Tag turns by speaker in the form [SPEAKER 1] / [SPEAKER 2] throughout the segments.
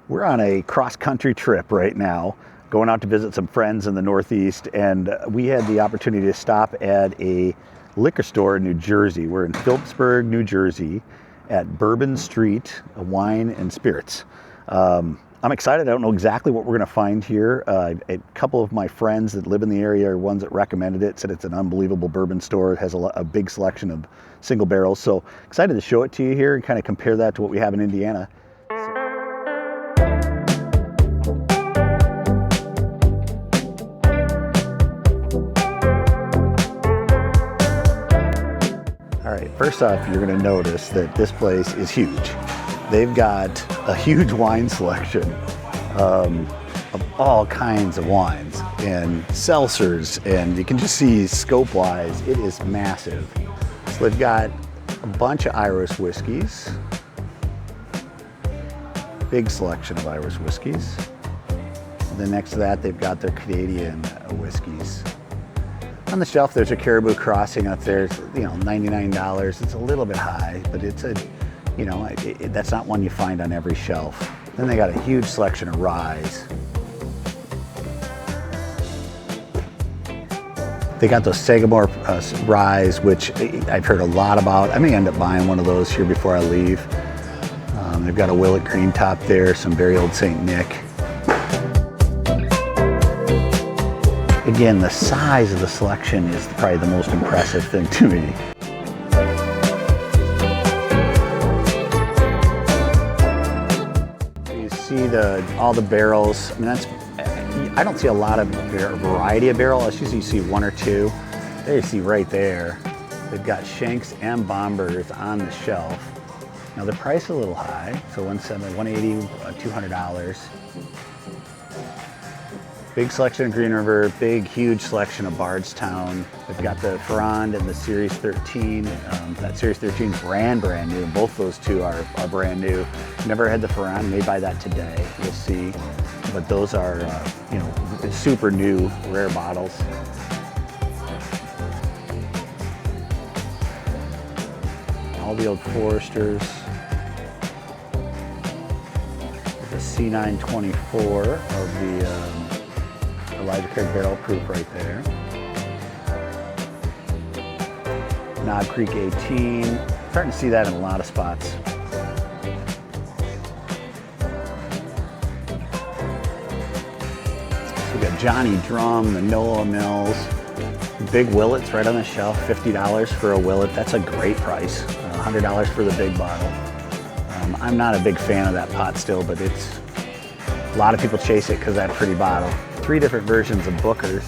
[SPEAKER 1] We're on a cross-country trip right now, going out to visit some friends in the Northeast, and we had the opportunity to stop at a liquor store in New Jersey. We're in Phillipsburg, New Jersey, at Bourbon Street Wine and Spirits. I'm excited. I don't know exactly what we're going to find here. A couple of my friends that live in the area are ones that recommended it, said it's an unbelievable bourbon store. It has a big selection of single barrels, so excited to show it to you here and kind of compare that to what we have in Indiana. All right, first off, you're going to notice that this place is huge. They've got a huge wine selection of all kinds of wines and seltzers, and you can just see scope-wise, it is massive. So they've got a bunch of Irish whiskeys, big selection of Irish whiskeys. And then next to that, they've got their Canadian whiskeys. On the shelf, there's a Caribou Crossing up there. It's, $99. It's a little bit high, but it's that's not one you find on every shelf. Then they got a huge selection of ryes. They got those Sagamore ryes, which I've heard a lot about. I may end up buying one of those here before I leave. They've got a Willett cream top there, some very old St. Nick. Again, the size of the selection is probably the most impressive thing to me. You see all the barrels. I mean, I don't see a lot of variety of barrel. I usually see one or two. There you see right there, they've got Shanks and Bombers on the shelf. Now the price is a little high, so $180, $200. Big selection of Green River, big, huge selection of Bardstown. They've got the Ferrand and the Series 13. That Series 13 is brand new, and both those two are brand new. Never had the Ferrand, may buy that today, we'll see. But those are, super new, rare bottles. All the old Foresters. The C924 of the Elijah Craig Barrel Proof right there. Knob Creek 18. Starting to see that in a lot of spots. So we got Johnny Drum, the Noah Mills, big Willett's right on the shelf, $50 for a Willett. That's a great price. $100 for the big bottle. I'm not a big fan of that pot still, but a lot of people chase it because of that pretty bottle. 3 different versions of Booker's.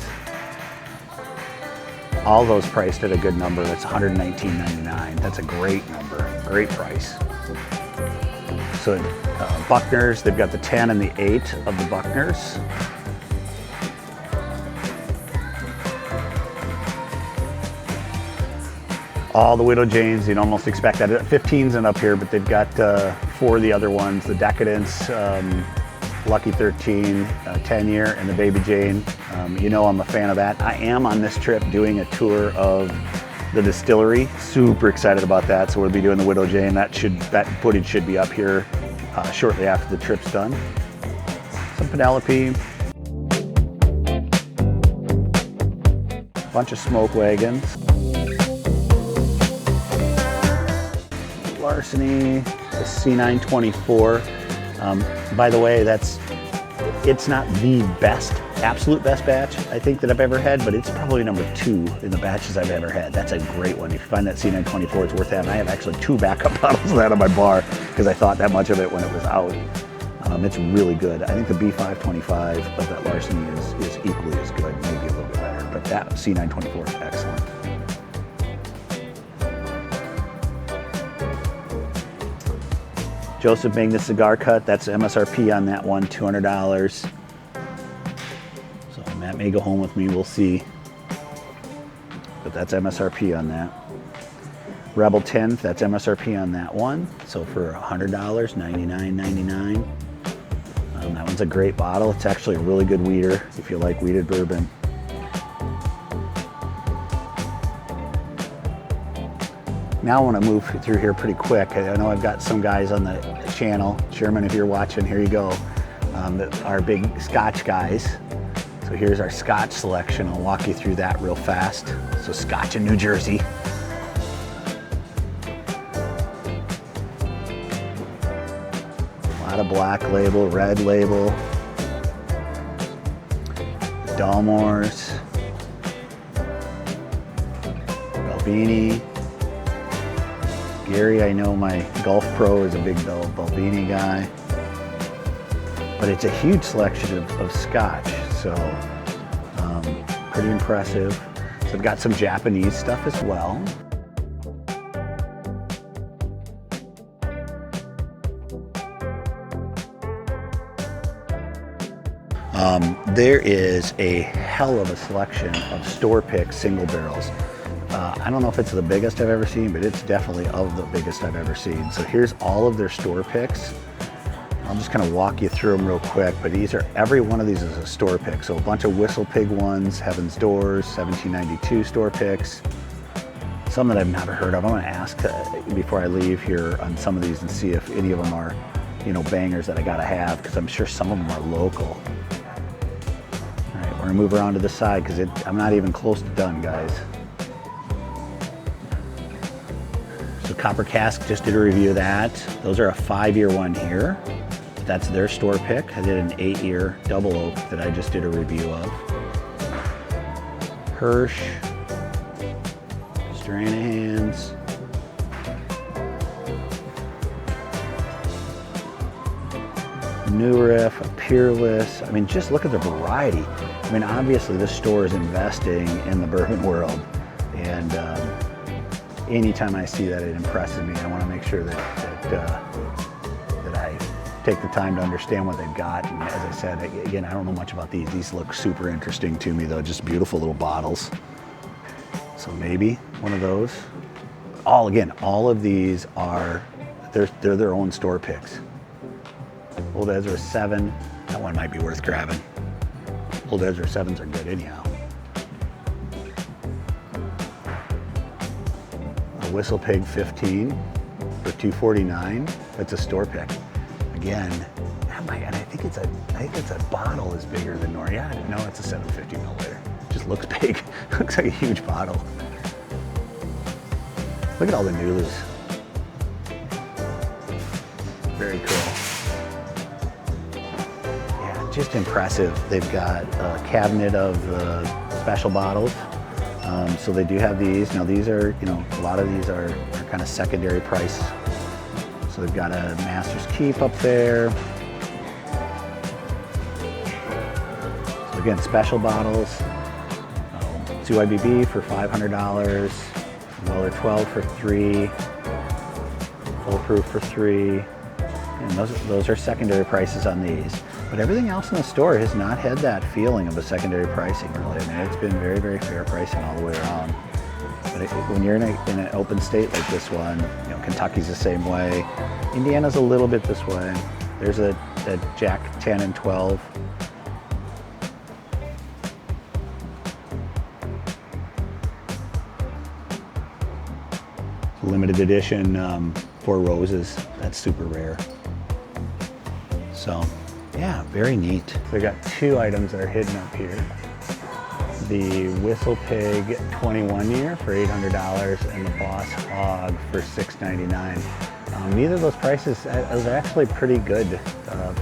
[SPEAKER 1] All those priced at a good number. That's $119.99. That's a great number, great price. So Buckner's, they've got the 10 and the 8 of the Buckner's. All the Widow Janes, you'd almost expect that. 15's and up here, but they've got 4 of the other ones, the Decadence, Lucky 13, 10-year, and the Baby Jane. I'm a fan of that. I am on this trip doing a tour of the distillery. Super excited about that. So we'll be doing the Widow Jane. That footage should be up here shortly after the trip's done. Some Penelope. Bunch of smoke wagons. Larceny, the C924. By the way, it's not the absolute best batch I think that I've ever had, but it's probably number 2 in the batches I've ever had. That's a great one. If you find that C924, it's worth having. I have actually 2 backup bottles of that on my bar because I thought that much of it when it was out. It's really good. I think the B525 of that Larceny is equally as good, maybe a little bit better, but that C924 is excellent. Joseph Magnus Cigar Cut, that's MSRP on that one, $200. So Matt may go home with me, we'll see. But that's MSRP on that. Rebel 10th, that's MSRP on that one. So for $100, $99.99. That one's a great bottle. It's actually a really good weeder if you like weeded bourbon. Now I want to move through here pretty quick. I know I've got some guys on the channel. Sherman, if you're watching, here you go. Our big Scotch guys. So here's our Scotch selection. I'll walk you through that real fast. So Scotch in New Jersey. A lot of black label, red label. Dalmores. Balvenie. Gary, I know my Gulf Pro is a big Balvenie guy. But it's a huge selection of Scotch, so pretty impressive. So I've got some Japanese stuff as well. There is a hell of a selection of store pick single barrels. I don't know if it's the biggest I've ever seen, but it's definitely of the biggest I've ever seen. So here's all of their store picks. I'll just kind of walk you through them real quick, but every one of these is a store pick. So a bunch of Whistle Pig ones, Heaven's Doors, 1792 store picks. Some that I've never heard of. I'm gonna ask before I leave here on some of these and see if any of them are, bangers that I gotta have, because I'm sure some of them are local. All right, we're gonna move around to the side because I'm not even close to done, guys. So Copper Cask, just did a review of that. Those are a 5-year one here. That's their store pick. I did an 8-year double oak that I just did a review of. Hirsch, Stranahan's, New Riff, Peerless. I mean, just look at the variety. I mean, obviously this store is investing in the bourbon world, and anytime I see that, it impresses me. I want to make sure that I take the time to understand what they've got. And as I said, again, I don't know much about these. These look super interesting to me, though. Just beautiful little bottles. So maybe one of those. All of these are they're their own store picks. Old Ezra 7. That one might be worth grabbing. Old Ezra 7s are good anyhow. Whistle Pig 15 for $2.49. That's a store pick. Again, and I think it's a bottle is bigger than normal. Yeah, no, it's a 750 milliliter. It just looks big. Looks like a huge bottle. Look at all the Nulus. Very cool. Yeah, just impressive. They've got a cabinet of special bottles. So they do have these. Now these are, a lot of these are kind of secondary price. So they've got a Master's Keep up there. So again, special bottles. CYBB for $500. Weller 12 for $3. Full Proof for $3. And those are secondary prices on these. But everything else in the store has not had that feeling of a secondary pricing, really. I mean, it's been very, very fair pricing all the way around. But when you're in an open state like this one, Kentucky's the same way. Indiana's a little bit this way. There's a Jack 10 and 12. Limited edition 4 Roses. That's super rare. So, yeah, very neat. We got 2 items that are hidden up here. The Whistle Pig 21 year for $800 and the Boss Hog for $699. Neither of those prices, those are actually pretty good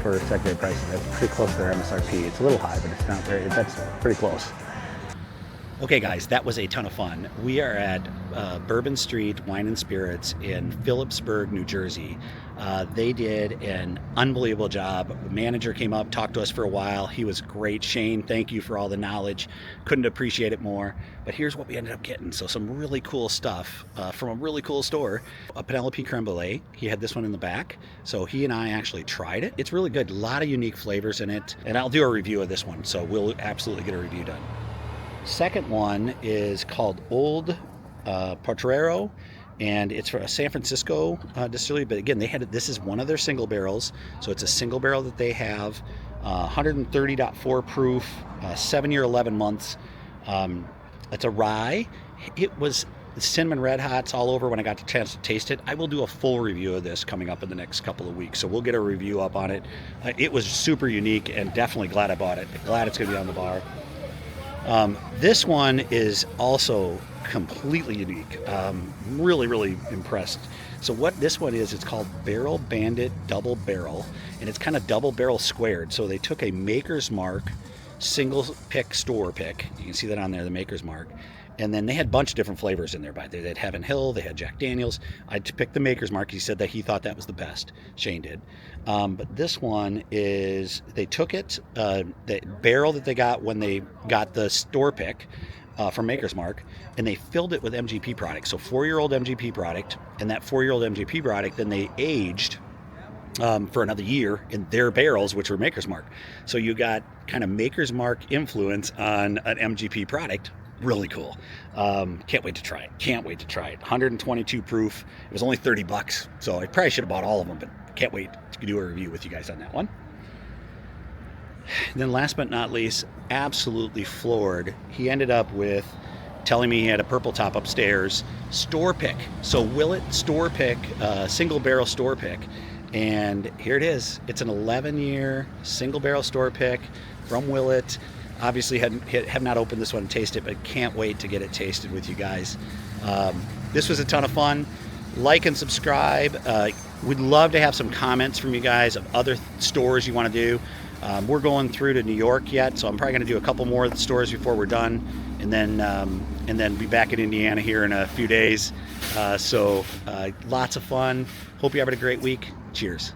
[SPEAKER 1] for secondary prices. That's pretty close to their MSRP. It's a little high, but it's not that's pretty close. Okay guys, that was a ton of fun. We are at Bourbon Street Wine and Spirits in Phillipsburg, New Jersey. They did an unbelievable job. The manager came up, talked to us for a while. He was great. Shane, thank you for all the knowledge. Couldn't appreciate it more. But here's what we ended up getting. So some really cool stuff from a really cool store. A Penelope Creme-Brulee. He had this one in the back. So he and I actually tried it. It's really good. A lot of unique flavors in it. And I'll do a review of this one. So we'll absolutely get a review done. Second one is called Old Potrero, and it's for a San Francisco distillery. But again, this is one of their single barrels, so it's a single barrel that they have, 130.4 proof, 7 year, 11 months. It's a rye. It was The cinnamon red hots all over when I got the chance to taste it. I will do a full review of this coming up in the next couple of weeks, so we'll get a review up on it. It was super unique, and definitely glad I bought it. Glad it's going to be on the bar. This one is also completely unique. Really, really impressed. So what this one is, it's called Barrel Bandit Double Barrel, and it's kind of double barrel squared. So they took a Maker's Mark single pick store pick. You can see that on there, the Maker's Mark. And then they had a bunch of different flavors in there. They had Heaven Hill, they had Jack Daniels. I picked the Maker's Mark. He said that he thought that was the best. Shane did. But this one is, they took it, the barrel that they got when they got the store pick from Maker's Mark, and they filled it with MGP product. So 4-year-old MGP product, and that 4-year-old MGP product, then they aged for another year in their barrels, which were Maker's Mark. So you got kind of Maker's Mark influence on an MGP product. Really cool. Can't wait to try it. 122 proof. It was only $30, so I probably should have bought all of them, but can't wait to do a review with you guys on that one. And then last but not least, absolutely floored. He ended up with telling me he had a purple top upstairs, store pick. So Willett store pick, single barrel store pick. And here it is. It's an 11-year single barrel store pick from Willett. Obviously have not opened this one and tasted it, but can't wait to get it tasted with you guys. This was a ton of fun. Like and subscribe. We'd love to have some comments from you guys of other stores you want to do. We're going through to New York yet, so I'm probably going to do a couple more of the stores before we're done, and then be back in Indiana here in a few days. So lots of fun. Hope you're having a great week. Cheers.